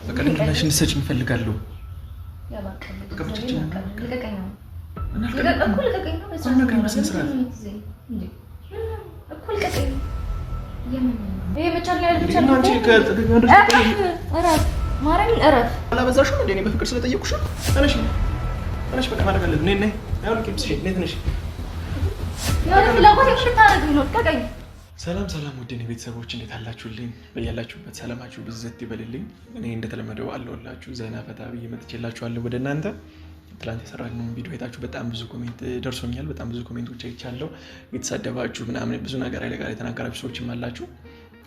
በቃ ልንገናሽ እንድትሰጪኝ እፈልጋለሁ። ያ በቃ በቃ ብቻችን ልቀቀኝ ነው እና ልቀቀኝ ነው በስነ ስርዓት እኮ ልቀቀኝ። ይሄ መቻል ላይ ያለ መቻል አንቺ እረፍ ማርያምን እረፍ። አላበዛሽም እንዴ? እኔ በፍቅር ስለጠየቅኩሽ ተነሽ በቃ ማድረግ አለብን። ነይ ያው ልቅምሽ ነይ ተነሽ። ያው ፍላጎት ይሽታረግ ነው ልቀቀኝ። ሰላም ውድ የኔ ቤተሰቦች እንዴት አላችሁልኝ? በያላችሁበት ሰላማችሁ ብዝት ይበልልኝ። እኔ እንደተለመደው አለሁላችሁ ዘና ፈታ ብዬ መጥቼላችኋለሁ ወደ እናንተ። ትላንት የሰራነውን ቪዲዮ አይታችሁ በጣም ብዙ ኮሜንት ደርሶኛል። በጣም ብዙ ኮሜንቶች አይቻለሁ። የተሳደባችሁ ምናምን ብዙ ነገር አይለጋር የተናገራችሁ ሰዎችም አላችሁ።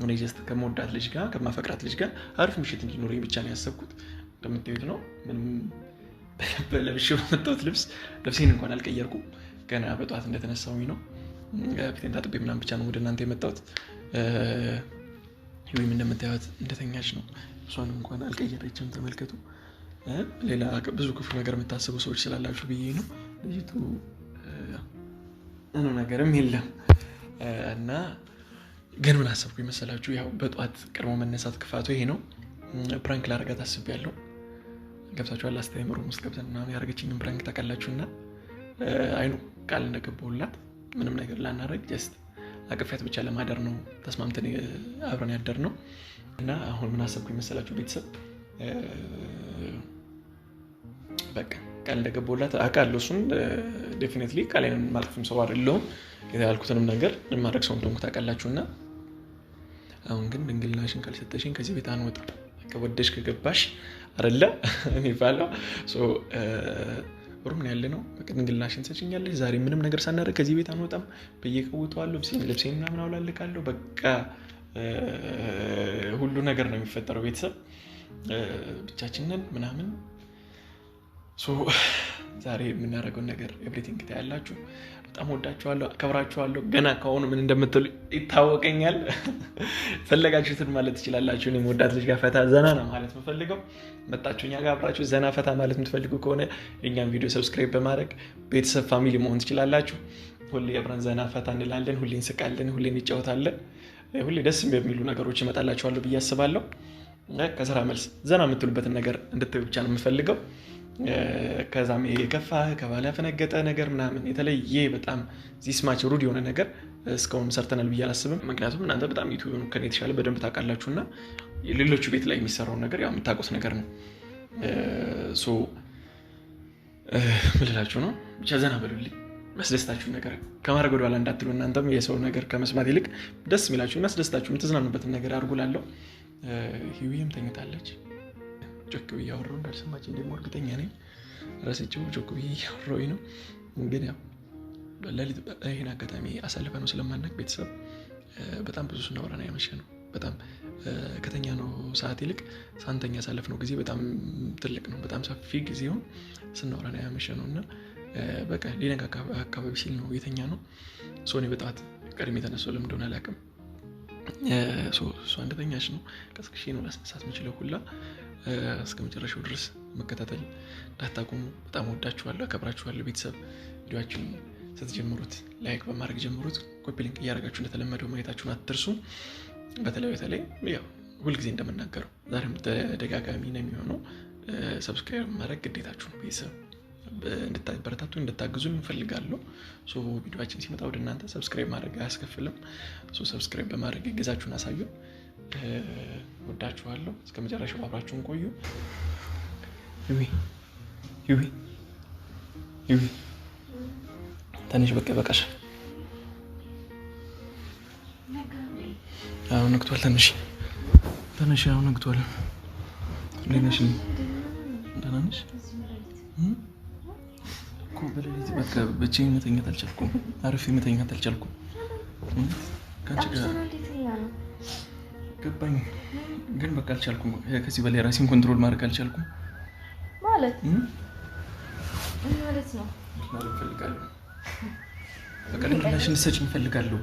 እኔ ጀስት ከመወዳት ልጅ ጋር ከማፈቅራት ልጅ ጋር አሪፍ ምሽት እንዲኖረኝ ብቻ ነው ያሰብኩት። እንደምታዩት ነው ምንም በለብሼው በመጣሁት ልብሴን እንኳን አልቀየርኩም። ገና በጠዋት እንደተነሳሁኝ ነው ፊቴን ታጥቤ ምናምን ብቻ ነው ወደ እናንተ የመጣሁት። ይሄም እንደምታዩት እንደተኛች ነው። እሷን እንኳን አልቀየረችም። ተመልከቱ። ሌላ ብዙ ክፉ ነገር የምታስቡ ሰዎች ስላላችሁ ብዬ ነው። ልጅቱ ምንም ነገርም የለም እና ግን ምን አሰብኩኝ መሰላችሁ? ያው በጠዋት ቀድሞ መነሳት ክፋቱ ይሄ ነው። ፕራንክ ላደርጋት አስቤያለሁ። ገብታችኋል? አስተምሮ ውስጥ ገብተን ምናምን ያደረገችኝን ፕራንክ ታውቃላችሁና አይኑ ቃል እንደገባሁላት ምንም ነገር ላናደርግ ጀስት አቅፌያት ብቻ ለማደር ነው ተስማምተን አብረን ያደር ነው። እና አሁን ምን አሰብኩኝ መሰላችሁ ቤተሰብ? በቃ ቃል እንደገባሁላት አውቃለሁ። እሱን ዴፊኒትሊ ቃሌን ማለፍም ሰው አይደለሁም። ያልኩትንም ነገር ማድረግ ሰው እንደሆንኩ ታውቃላችሁና አሁን ግን ድንግልናሽን ካልሰጠሽኝ ከዚህ ቤት አንወጣም። ከወደሽ ከገባሽ አይደለ የሚባለው ሩም ያለ ነው። በቃ ድንግልናሽን ሰጭኛለሽ። ዛሬ ምንም ነገር ሳናደርግ ከዚህ ቤት አንወጣም። በየቀውጠዋለሁ ልብሴን ምናምን አውላልቃለሁ። በቃ ሁሉ ነገር ነው የሚፈጠረው ቤተሰብ ብቻችንን ምናምን። ዛሬ የምናደርገውን ነገር ኤቭሪቲንግ ታያላችሁ። በጣም ወዳችኋለሁ፣ አከብራችኋለሁ። ገና ከሆኑ ምን እንደምትሉ ይታወቀኛል። ፈለጋችሁትን ማለት ትችላላችሁ። እኔም ወዳት ልጅ ጋር ፈታ ዘና ነው ማለት የምፈልገው። መጣችሁ እኛ ጋር አብራችሁ ዘና ፈታ ማለት የምትፈልጉ ከሆነ የእኛም ቪዲዮ ሰብስክራይብ በማድረግ ቤተሰብ ፋሚሊ መሆን ትችላላችሁ። ሁሌ አብረን ዘና ፈታ እንላለን፣ ሁሌ እንስቃለን፣ ሁሌ እንጫወታለን። ሁሌ ደስ የሚሉ ነገሮች ይመጣላችኋለሁ ብዬ አስባለሁ። ከስራ መልስ ዘና የምትሉበትን ነገር እንድትዩ ብቻ ነው የምፈልገው። ከዛም የከፋ ከባለ ያፈነገጠ ነገር ምናምን የተለየ በጣም ዚስማች ሩድ የሆነ ነገር እስካሁን ሰርተናል ብዬ አላስብም። ምክንያቱም እናንተ በጣም ዩቲዩብ ከኔ የተሻለ በደንብ ታውቃላችሁና ሌሎቹ ቤት ላይ የሚሰራውን ነገር ያው የምታውቁት ነገር ነው። ምልላችሁ ነው ብቻ ዘና በሉልኝ። መስደስታችሁ ነገር ከማድረግ ወደኋላ እንዳትሉ። እናንተም የሰው ነገር ከመስማት ይልቅ ደስ የሚላችሁ መስደስታችሁ የምትዝናኑበትን ነገር አድርጉላለሁ። ህይወትም ተኝታለች። ጆክ ብዬ እያወራሁ እንዳልሰማችኝ ደግሞ እርግጠኛ ነኝ። ረስቼው ጆክ ብዬ እያወራሁኝ ነው። ግን ያው ለሊት ይሄን አጋጣሚ አሳልፈነው ስለማናውቅ ቤተሰብ በጣም ብዙ ስናወራ ነው ያመሸነው። በጣም ከተኛነው ሰዓት ይልቅ ሳንተኛ ያሳለፍነው ጊዜ በጣም ትልቅ ነው። በጣም ሰፊ ጊዜውን ስናወራ ነው ያመሸነው እና በቃ ሊነጋ አካባቢ ሲል ነው የተኛነው። እኔ በጠዋት ቀድሜ የተነሳው ለምን እንደሆነ አላውቅም። እሷ እንደተኛች ነው ቀስቅሼ ነው ላስነሳት የምችለው ሁላ። እስከ መጨረሻው ድረስ መከታተል እንዳታቆሙ። በጣም ወዳችኋለሁ፣ አከብራችኋለሁ። ቤተሰብ ቪዲዮአችሁን ስትጀምሩት ላይክ በማድረግ ጀምሩት። ኮፒ ሊንክ እያደረጋችሁ እንደተለመደው ማየታችሁን አትርሱ። በተለይ ያው ሁልጊዜ እንደምናገረው ዛሬም ተደጋጋሚ ነው የሚሆነው ሰብስክራይብ ማድረግ ግዴታችሁ ነው። ቤተሰብ እንድታበረታቱ እንድታግዙን እንፈልጋለሁ። ቪዲዮአችን ሲመጣ ወደ እናንተ ሰብስክራይብ ማድረግ አያስከፍልም። ሰብስክራይብ በማድረግ እገዛችሁን አሳዩ። ወዳችኋለሁ። እስከ መጨረሻው አብራችሁን ቆዩ። ይዊ ትንሽ በቃ በቃሽ። አሁን ነግቷል። ትንሽ አሁን ነግቷል። ለነሽ ደህና ነሽ እኮ? በሌሊት በቃ ብቻዬን መተኛት አልቻልኩም። አርፌ መተኛት አልቻልኩም። ካንቺ ጋር ገባኝ ግን በቃ አልቻልኩም። ከዚህ በላይ ራሴን ኮንትሮል ማድረግ አልቻልኩም። ማለት ነው ማለት ፈልጋለሁ። በቃ ድንግልናሽን እንድትሰጪኝ እፈልጋለሁ።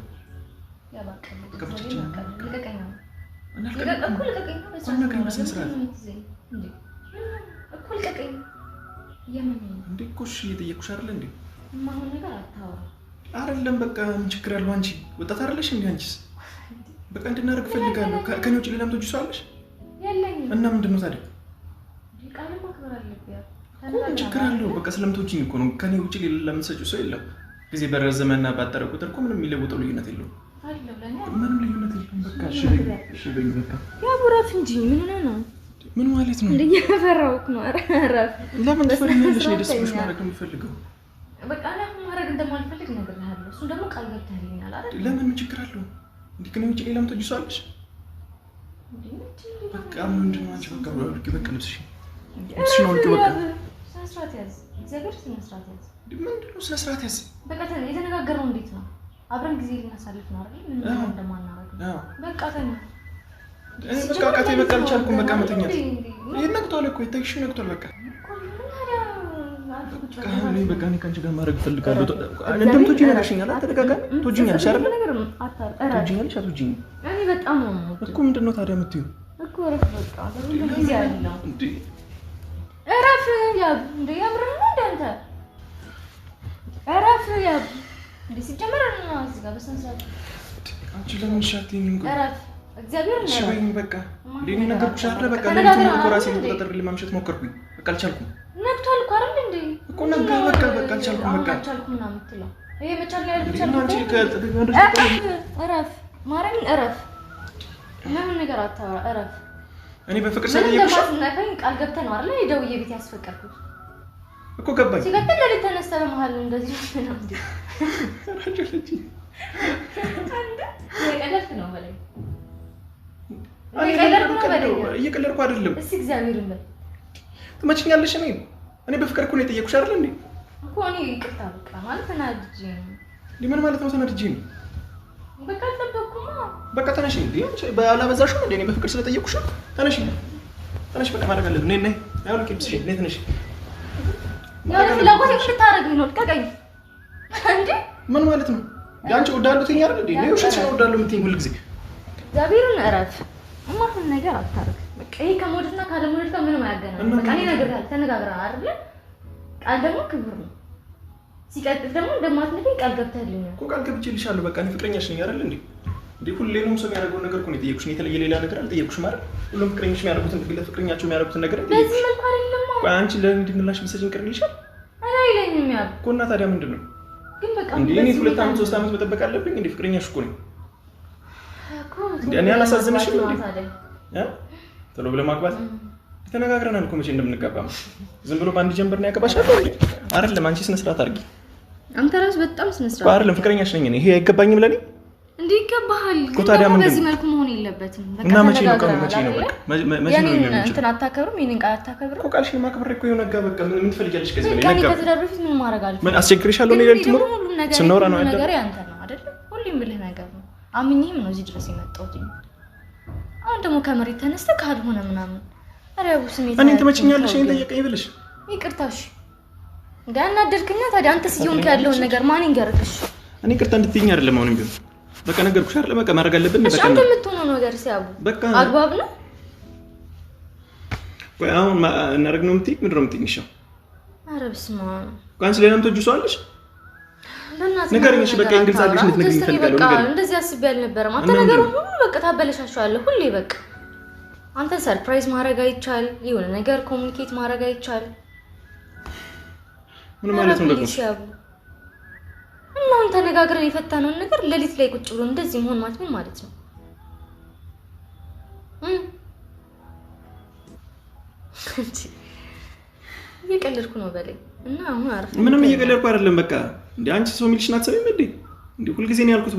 ያ በቃ ልቀቀኝ ነው እንዴ? እኮ እሺ እየጠየኩሽ አይደል እንዴ? ማሁን ነገር አታወራ አይደለም። በቃ ምን ችግር አለው? አንቺ ወጣት አይደለሽ እንዴ? አንቺስ በቃ እንድናደርግ ፈልጋለሁ። ከኔ ውጭ ሌላ ምትወጂው ሰው አለሽ? የለኝም። እና ምንድነው ታዲያ? ቃል ማክበር አለብኝ ችግር አለው በቃ ስለምትወጂኝ እኮ ነው ከኔ ውጪ ሌላ ለምትሰጪው ሰው የለም ጊዜ በረዘመና ባጠረ ቁጥር እኮ ምንም የሚለውጠው ልዩነት የለውም ምንም ልዩነት የለውም በቃ እሺ በይ በቃ ያቡራፍ እንጂ ምን ሆነ ነው ምን ማለት ነው እንደየፈራውክ ነው አረፍ ለምን ትፈልጊያለሽ ደስ ብሎሽ ማድረግ ነው የምፈልገው በቃ አላህ ማድረግ እንደማልፈልግ ነግሬሃለሁ እሱ ደግሞ ቃል ገብተህልኛል አይደል ለምን ምን ችግር አለው እንዴ ከኔ ውጪ ሌላ የምትወጂው ሰው አለሽ በቃ ምንድን ነው አንቺ በቃ ወልቂ በቃ ልብስሽ ነው ወልቂ በቃ ስነስርዓት ያዝ እግዚአብሔር ስነስርዓት ያዝ ምንድን ነው ስነስርዓት ያዝ በቃ የተነጋገርነው እንዴት ነው አብረን ጊዜ ልናሳልፍ ነው አይደል ምን እንደማናረግ በቃ ተኛ እኔ በቃ ቃቴ በቃ አልቻልኩም በቃ መተኛት ይነቅቷል እኮ ይታይሽ ነቅቷል በቃ እኔ በቃ እኔ ከአንቺ ጋር ማድረግ እፈልጋለሁ እንደምትወጂኝ ነግረሽኛል አትደጋጋሚ ትወጂኛለሽ አይደል ትወጂኛለሽ አትወጂኝም እኔ በጣም ነው የምወደው እኮ ምንድን ነው ታዲያ የምትይው እኮ እረፍ በቃ ለምን ጊዜ አለው እረፍ ያብ እንደ ያምርህ ነው አንተ እረፍ ያብ እንደ ሲጀመር ነው እዚህ ጋር በስንት ሰዓት አንቺ ለምን ሻትኝ እረፍ እግዚአብሔር ነው ሽበኝ በቃ ለኔ ነገርኩሽ አይደል በቃ ለኔ ኮራሴን ተቆጣጠር ለማምሸት ሞከርኩኝ በቃ አልቻልኩም ነክቷል እኮ አይደል እንዴ እኮ ነገ በቃ አልቻልኩም በቃ አልቻልኩም ነው የምትለው ይሄ መቻል ላይ ብቻ ነው አንቺ ከጥቅም እረፍ ማረኝ እረፍ ምንም ነገር አታወራ እረፍ እኔ በፍቅር ሰለየኩሽ ቃል ገብተህ ነው አይደል ደውዬ ቤት ያስፈቀድኩት እኮ ገባኝ ሲቀጥል ለሊት ተነስተህ በመሃል እንደዚህ ነው እንዴ አራጀለች አንተ የቀለድክ ነው በላይ እየቀለድኩ አይደለም እስኪ እግዚአብሔርን በል ትመችኛለሽ እኔ በፍቅር እኮ ነው የጠየኩሽ አይደል እንዴ እኮ እኔ ይቅርታ በቃ ማለት ተናድጄ ነው ምን ማለት ነው ተናድጄ ነው በቃ አልጠበኩም በቃ ተነሽ እንዴ ባላበዛሽው እንዴ እኔ በፍቅር ስለጠየኩሽ ተነሽ በቃ ማድረግ አለብን ነይ ያው ልቅብሽ ነይ ተነሽ ያው ፍላጎት ልታረግ ነው ልቀቀኝ እንዴ ምን ማለት ነው ያንቺ ወዳሉ ትይኝ አይደል እንዴ ነው ሸሽ ነው ወዳሉ የምትይኝ ሁሉ ጊዜ እግዚአብሔርን እረፍ እማህን ነገር አታርግ በቃ ይሄ ከሞድና ካለሞድ ጋር ምንም አያገናኝም በቃ እኔ ነገር ተነጋግረን አይደል ቃል ደግሞ ክብር ነው ሲቀጥል ደግሞ እንደማትነግረኝ ቃል ገብተህልኛል እኮ ቃል ገብቼልሻለሁ በቃ እኔ ፍቅረኛሽ ነኝ አይደል እንዴ ሁሌም ሰው የሚያደርገው ነገር እኮ ነው የጠየኩሽ የተለየ ሌላ ነገር አልጠየኩሽም አይደል ሁሉም ፍቅረኞች የሚያደርጉትን ግለት ፍቅረኛቸው የሚያደርጉትን ነገር በዚህ መልኩ አይደለም ቆይ አንቺ ለምንድን ምላሽ መሰለኝ ቅርልሻል አይለኝም ያብ እኮ እና ታዲያ ምንድነው ግን በቃ እንዴ እኔ 2 አመት 3 አመት መጠበቅ አለብኝ እንዴ ፍቅረኛሽ እኮ ነኝ እኔ አላሳዝንሽም እንዴ ቶሎ ብለህ ማግባት ተነጋግረናል እኮ መቼ እንደምንጋባ ዝም ብሎ ባንድ ጀምበር ነው ያቀባሻል አይደለም አንቺ ስነ ስርዓት አድርጊ አንተ ራስ በጣም ስነ ስርዓት አይደለም ፍቅረኛሽ ነኝ እኔ ይሄ አይገባኝም ለኔ እንዴ ይገባሃል ግን በዚህ መልኩ መሆን የለበትም በቃ እና መቼ ነው መቼ ነው እንትን አታከብሩም ይሄን ቃል አታከብሩም እኮ ቃልሽን ማክበር እኮ የሆነ ጋር በቃ ምን ትፈልጊያለሽ ከዚህ በላይ ነጋ ከተዳሩ ፊት ምን ማድረግ አልፈልግም ምን አስቸግርሻለሁ ነው ለልትሙ ስንወራ ነው ነገር ያንተ ነው አይደል ሁሌም ብለህ ነገር ነው አምኜም ነው እዚህ ድረስ የመጣሁት አሁን ደግሞ ከመሬት ተነስተህ ካልሆነ ምናምን አረቡ ስሜት እኔ ትመችኛለሽ እኔ ጠየቀኝ ብለሽ ይቅርታሽ እንዳናደርክኛ ታዲያ አንተ ሲሆንክ ያለውን ነገር ማን ይንገርክሽ እኔ ይቅርታ እንድትይኝ አይደለም አሁንም ቢሆን በቃ ነገርኩሽ አይደል በቃ ማድረግ አለብን በቃ አንተ የምትሆነው ነገር ሲያቡ በቃ አግባብ ነው ቆይ አሁን እናደርግ ነው የምትይኝ ምንድን ነው የምትይኝ ኧረ በስመ አብ ቋንስ ሌላም ትወጂው ሰው አለሽ ነገርኝ እሺ በቃ እንግሊዝ አለሽ እንድትነግሪኝ እፈልጋለሁ ነገር እንደዚህ አስቤ አልነበረም አንተ ነገር ሁሉ በቃ ታበለሻሻለህ ሁሌ በቃ አንተ ሰርፕራይዝ ማድረግ አይቻል የሆነ ነገር ኮሙኒኬት ማድረግ አይቻል ምን ማለት ነው ደግሞ እና አንተ ተነጋግረን የፈታነውን ነገር ለሊት ላይ ቁጭ ብሎ እንደዚህ መሆን ማለት ምን ማለት ነው እየቀለድኩ ነው በለኝ እና አሁን አርፍ ምንም እየቀለድኩ አይደለም በቃ እንዴ አንቺ ሰው ሚልሽን አትሰሚም እንዴ እንዴ ሁሉ ጊዜ ነው ያልኩት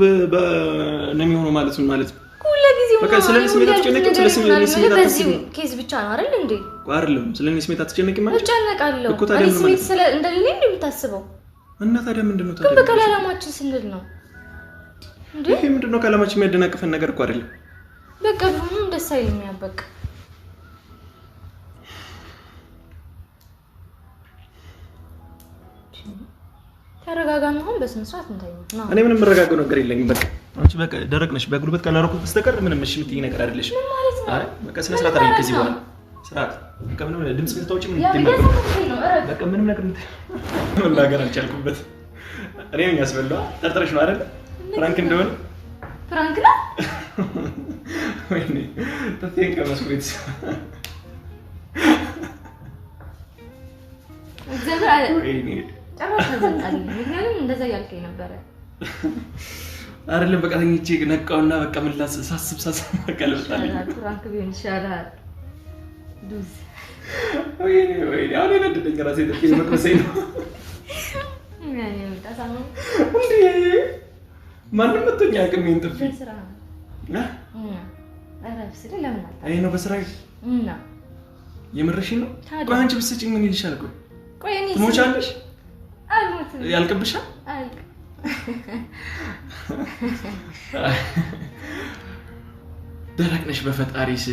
ነው የሚሆነው ማለት ነው ማለት ሁሉ ጊዜ በቃ ስለኔ ስሜት አትጨነቂም ስለኔ ስሜት አትጨነቂም ኬዝ ብቻ ነው አይደል እንዴ አይደለም ስለኔ ስሜት አትጨነቂም ማለት እጨነቃለሁ እኔ ስሜት ስለ እንደሌለ እንዴ የምታስበው እና ታዲያ ምንድነው ታዲያ ግን በከላላማችን ስንል ነው እንዴ ይሄ ምንድነው ከላማችን የሚያደናቅፈን ነገር እኮ አይደለም በቃ ምንም ደስ አይልም ያበቃ ተረጋጋና አሁን በስነ ስርዓት እንታየው እኔ ምንም መረጋጋው ነገር የለኝም በቃ አንቺ በቃ ደረቅ ነሽ በጉልበት ካላረኩት በስተቀር ምንም እሺ የምትይኝ ነገር አይደለሽ አይ በቃ ስነ ስርዓት አድርጊ ከዚህ በኋላ ስርዓት በቃ ምንም ድምጽ ልታውጪ ምን ይተማል በቃ ምንም ነገር መናገር አልቻልኩበት እኔ ነኝ ያስበላው ጠርጥረሽ ነው አይደል ፍራንክ እንደሆነ ፍራንክ ነው ወይኔ ተቴንከ መስኩት ጨራሽ አዘንጣለኝ። ምክንያቱም እንደዛ እያልከኝ ነበረ አይደለም። በቃ ተኝቼ ነቃውና በቃ ምን ሳስብ በቃ ልበጣለኝ። ፍራንክ ቢሆን ይሻላል። ዱዝ ወይኔ አሁን የነደደኝ ራሴ ጥፊ መቅመሰኝ ነው። ያኔ ምጣሳሙ እንዴ ማንም መቶኛ አቅም ይንጥፍ በስራ አረፍስ ለምን አታ አይ ነው በስራ እና የምርሽ ነው። ቆይ አንቺ ብትሰጪኝ ምን ይልሻል? ቆይ እኔ ትሞቻለሽ? አልሞትም። ያልቅብሻል? አልቅ ደረቅ ነሽ በፈጣሪስ።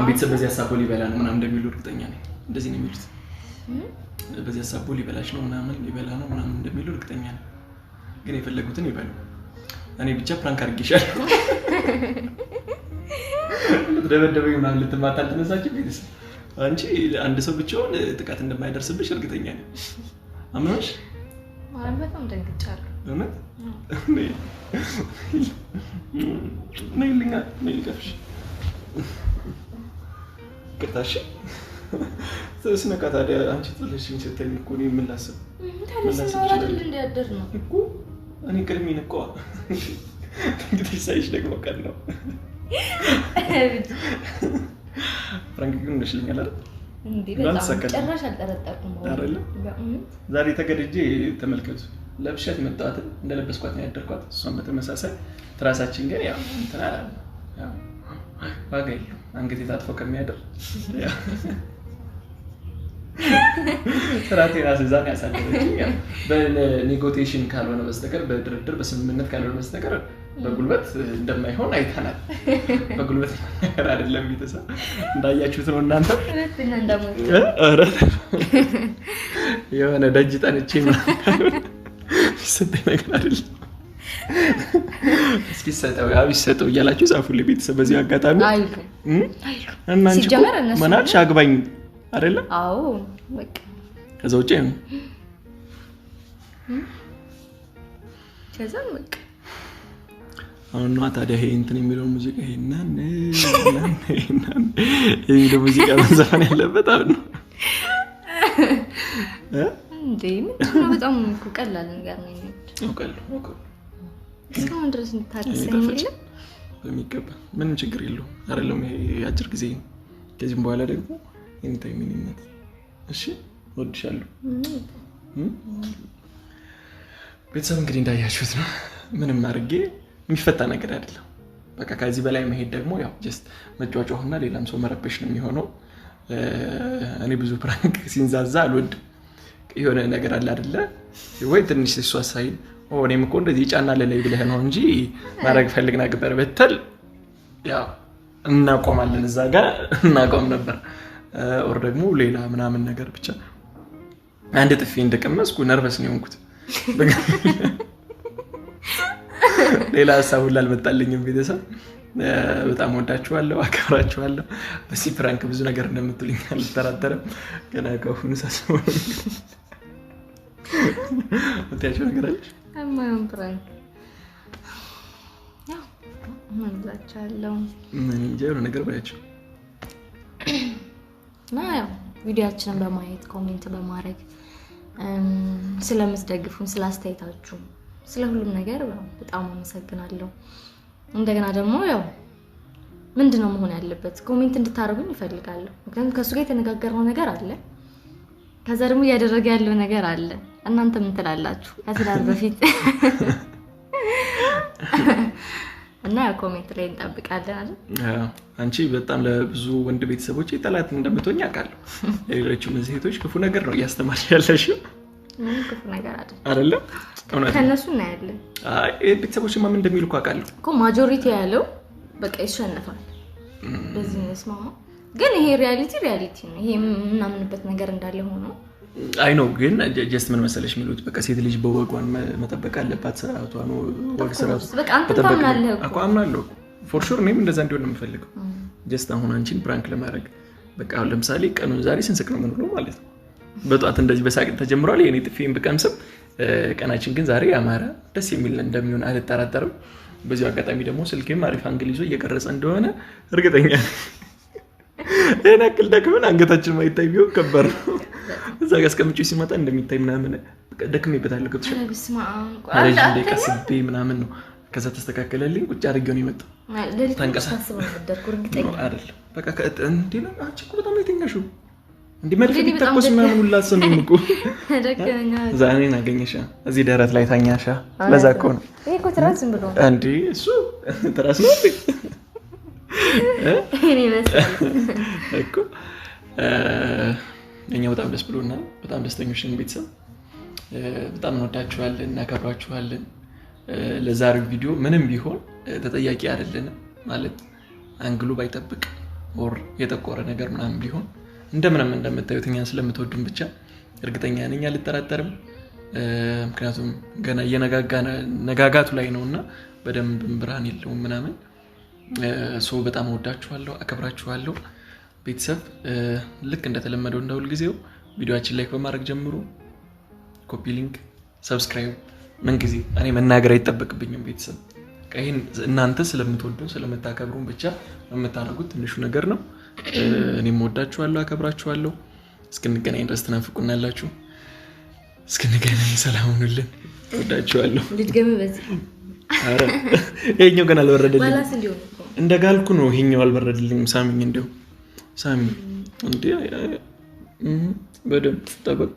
ቤተሰብ በዚህ ሀሳብ ሊበላ ነው ምናምን እንደሚሉ እርግጠኛ ነኝ። እንደዚህ ነው የሚሉት። በዚህ ሀሳብ ሊበላሽ ነው ምናምን ሊበላ ነው ምናምን እንደሚሉ እርግጠኛ ነኝ። ግን የፈለጉትን ይበሉ። እኔ ብቻ ፕራንክ አድርጌሻለሁ። ልትደበደበኝ ምናምን ልትማታ አልተነሳችም። ቤተሰብ አንቺ አንድ ሰው ብቻውን ጥቃት እንደማይደርስብሽ እርግጠኛ ነኝ። አምናሽ ማለት በጣም ደንግጫለሁ። እውነት ነይ ልኛ ነይ ልቀፍሽ ቅርታሽ ስነካ ታዲያ አንቺ ጥለሽኝ ስትተኝ እኮ እኔ ምን ላስብ? ታዲያ አይደል እንዲያደር ነው እኮ እኔ ቅድሜ ነቀዋ እንግዲህ ሳይሽ ደግሞ ቀን ነው ፍራንክ ግን እንደሽልኛል አይደል? እንዴ በጣም ጨራሽ አልጠረጠርኩም አይደል? ዛሬ ተገድጄ ተመልከቱ። ለብሻት መጣት እንደለበስኳት ነው ያደርኳት። እሷን በተመሳሳይ ትራሳችን ግን ያው እንትና ያው ባገኝ አንገቴ ታጥፎ ከሚያደር ስራቴ ራስ ዛን ያሳደረችኝ ያው በኔጎቲዬሽን ካልሆነ በስተቀር በድርድር በስምምነት ካልሆነ በስተቀር በጉልበት እንደማይሆን አይተናል። በጉልበት ነገር አይደለም ቤተሰብ እንዳያችሁት ነው እናንተ ሁለተኛ እንደሞት የሆነ ደጅ ጠንቼ ማለት ሰጠኝ ነገር አይደለም። እስኪ ሰጠው ያው ይሰጠው እያላችሁ ጻፉልኝ ቤተሰብ በዚህ አጋጣሚ አይሉ እና አንቺ ማናች አግባኝ አይደለ? አዎ በቃ ከዛ ውጪ ነው ከዛ በቃ አሁን ነው ታዲያ ይሄ እንትን የሚለው ሙዚቃ ይሄና ይሄ ሙዚቃ መዘፈን ያለበት አሁን ነው እንዴ ምንድነው? በጣም ቀላል ነገር ነው ነው እስካሁን ድረስ እንታከሰኝ የለም በሚገባ ምንም ችግር የለውም አይደለም። ይሄ አጭር ጊዜ ከዚህም በኋላ ደግሞ ኤኒታይም ሚኒመት እሺ ወድሻለሁ። ቤተሰብ እንግዲህ እንዳያችሁት ነው ምንም አድርጌ የሚፈታ ነገር አይደለም። በቃ ከዚህ በላይ መሄድ ደግሞ ያው ጀስት መጫወቻውና ሌላም ሰው መረበሽ ነው የሚሆነው። እኔ ብዙ ፕራንክ ሲንዛዛ አልወድም። የሆነ ነገር አለ አይደለ ወይ ትንሽ እሷ ሳይን እኔም እኮ እንደዚህ ጫና ለላይ ብለህ ነው እንጂ ማድረግ ፈልግ ነበር በተል ያው እናቆማለን እዛ ጋር እናቆም ነበር። ኦር ደግሞ ሌላ ምናምን ነገር ብቻ አንድ ጥፊ እንደቀመስኩ ነርቨስ ነው የሆንኩት። ሌላ ሀሳብ ላልመጣልኝም ቤተሰብ በጣም ወዳችኋለሁ አከብራችኋለሁ። በዚህ ፕራንክ ብዙ ነገር እንደምትሉኝ አልተራጠረም። ገና ከሆነ ሳስበው ወጣችሁ ነገር አለሽ አማን ፕራንክ ያው ምን ላቻለው ምን እንጀራ ነገር ባያችሁ ያው ቪዲዮአችንን በማየት ኮሜንት በማድረግ ስለምትደግፉን ስላስተያየታችሁ ስለ ሁሉም ነገር በጣም አመሰግናለሁ። እንደገና ደግሞ ያው ምንድነው መሆን ያለበት ኮሜንት እንድታረጉኝ እፈልጋለሁ። ምክንያቱም ከሱ ጋር የተነጋገርነው ነገር አለ፣ ከዛ ደግሞ ያደረገ ያለው ነገር አለ። እናንተ ምን ትላላችሁ? ከትዳር በፊት እና ኮሜንት ላይ እንጠብቃለን አይደል? አንቺ በጣም ለብዙ ወንድ ቤተሰቦች ጠላት እንደምትሆኝ አውቃለሁ። ሌሎችም ሴቶች ክፉ ነገር ነው እያስተማርሽ ያለሽው። ምን ክፉ ነገር አይደለም ከነሱ እናያለን። ቤተሰቦች ምን እንደሚሉ አውቃለሁ እኮ ማጆሪቲ ያለው በቃ ይሸነፋል በዚህ መስማማ። ግን ይሄ ሪያሊቲ ነው። ይሄ ምናምንበት ነገር እንዳለ ሆኖ አይ ነው። ግን ጀስት ምን መሰለሽ የሚሉት በቃ ሴት ልጅ በወጓን መጠበቅ አለባት። ስራቷ ነው ወግ ስራቷ በቃ አንተ ታምናለህ እኮ አምናለሁ ፎር ሹር። እኔም እንደዛ እንዲሆን ነው የምፈልገው። ጀስት አሁን አንቺን ፕራንክ ለማድረግ በቃ ለምሳሌ ቀኑን ዛሬ ስንስቅ ነው የምንውለው ማለት ነው። በጧት እንደዚህ በሳቅ ተጀምሯል። የኔ ጥፊን ብቀምስም ቀናችን ግን ዛሬ ያማረ ደስ የሚል እንደሚሆን አልጠራጠርም። በዚህ አጋጣሚ ደግሞ ስልኬም አሪፍ አንግል ይዞ እየቀረጸ እንደሆነ እርግጠኛ ነኝ። እኔ አክል ደክመን አንገታችን ማይታይ ቢሆን ከበር ነው። እዛ ጋር እስከምጪው ሲመጣ እንደሚታይ ምናምን ደክሜበታለሁ። ገብቶሻል? ረጅም ደቂቃ ስቤ ምናምን ነው። ከዛ ተስተካከለልኝ። ቁጭ አድርጌው ነው የመጣው። ተንቀሳቀስኩ አይደል? በቃ እንዴ ነው አንቺ እኮ በጣም የተኛሽው እንዴ? መድፍ ቢተኮስ ምናምን ሁላ ሰነም እኮ ዛሬን አገኘሻ እዚህ ደረት ላይ ታኛሻ። ለዛ እኮ ነው ይሄ እኮ ትራስ ዝም ብሎ እንዴ እሱ ትራስ ነው እንዴ? እኔ መስል እኮ እኛ በጣም ደስ ብሎናል። በጣም ደስተኞች ነን። ቤተሰብ በጣም እንወዳችኋለን፣ እናከብራችኋለን። ለዛሬው ቪዲዮ ምንም ቢሆን ተጠያቂ አይደለንም ማለት አንግሉ ባይጠብቅ ኦር የጠቆረ ነገር ምናምን ቢሆን እንደምንም እንደምታዩት እኛን ስለምትወዱን ብቻ እርግጠኛ ነኝ፣ አልጠራጠርም። ምክንያቱም ገና ነጋጋቱ ላይ ነውና በደንብ ብርሃን የለውም ምናምን። ሶ በጣም ወዳችኋለሁ፣ አከብራችኋለሁ። ቤተሰብ ልክ እንደተለመደው እንደሁል ጊዜው ቪዲዮአችን ላይክ በማድረግ ጀምሩ። ኮፒ ሊንክ፣ ሰብስክራይብ ምን ጊዜ እኔ መናገር አይጠበቅብኝም። ቤተሰብ ይሄን እናንተ ስለምትወዱን ስለምታከብሩን ብቻ የምታደርጉት ትንሹ ነገር ነው። እኔም ወዳችኋለሁ፣ አከብራችኋለሁ። እስክንገናኝ ድረስ ትናፍቁናላችሁ። እስክንገናኝ ሰላም ሁኑልን። ወዳችኋለሁ። ልድገም በዚህ አረ ይሄኛው ገና አልበረደልኝም። ባላስ እንዲሆን እንደ ጋልኩ ነው። ይሄኛው አልበረደልኝም። ሳሚኝ እንደው ሳሚ እንዴ በደንብ ጠበቅ።